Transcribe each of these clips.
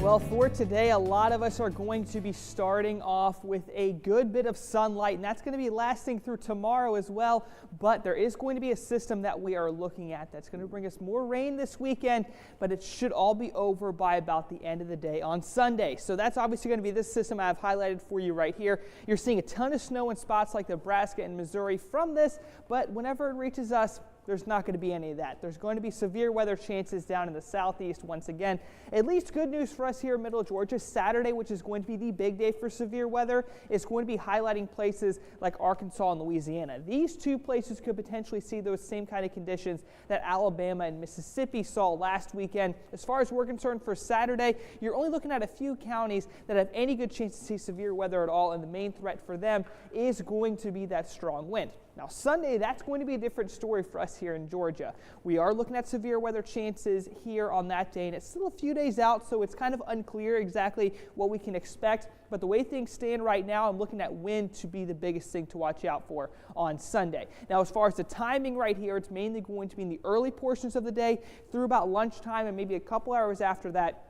Well, for today, a lot of us are going to be starting off with a good bit of sunlight, and that's going to be lasting through tomorrow as well. But there is going to be a system that we are looking at that's going to bring us more rain this weekend, but it should all be over by about the end of the day on Sunday. So that's obviously going to be this system I've highlighted for you right here. You're seeing a ton of snow in spots like Nebraska and Missouri from this, but whenever it reaches us, there's not going to be any of that. There's going to be severe weather chances down in the southeast once again. At least good news for us here in middle Georgia. Saturday, which is going to be the big day for severe weather, is going to be highlighting places like Arkansas and Louisiana. These two places could potentially see those same kind of conditions that Alabama and Mississippi saw last weekend. As far as we're concerned for Saturday, you're only looking at a few counties that have any good chance to see severe weather at all, and the main threat for them is going to be that strong wind. Now Sunday, that's going to be a different story for us here in Georgia. We are looking at severe weather chances here on that day, and it's still a few days out, so it's kind of unclear exactly what we can expect. But the way things stand right now, I'm looking at wind to be the biggest thing to watch out for on Sunday. Now, as far as the timing right here, it's mainly going to be in the early portions of the day through about lunchtime and maybe a couple hours after that.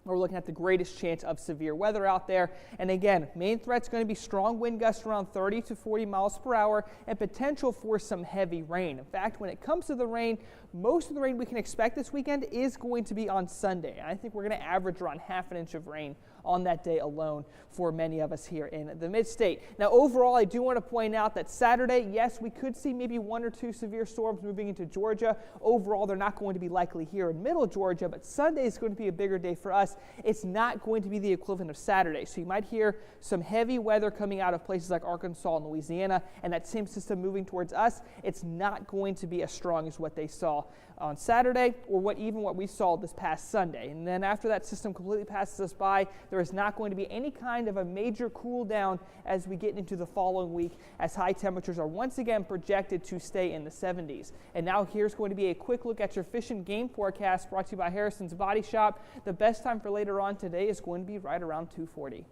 We're looking at the greatest chance of severe weather out there. And again, main threat's going to be strong wind gusts around 30 to 40 miles per hour and potential for some heavy rain. In fact, when it comes to the rain, most of the rain we can expect this weekend is going to be on Sunday. And I think we're going to average around half an inch of rain on that day alone for many of us here in the mid-state. Now, overall, I do want to point out that Saturday, yes, we could see maybe one or two severe storms moving into Georgia. Overall, they're not going to be likely here in middle Georgia, but Sunday is going to be a bigger day for us. It's not going to be the equivalent of Saturday. So you might hear some heavy weather coming out of places like Arkansas and Louisiana, and that same system moving towards us. It's not going to be as strong as what they saw on Saturday or what we saw this past Sunday. And then after that system completely passes us by, there is not going to be any kind of a major cool down as we get into the following week, as high temperatures are once again projected to stay in the 70s. And now here's going to be a quick look at your fish and game forecast brought to you by Harrison's Body Shop. The best time for later on today is going to be right around 2:40.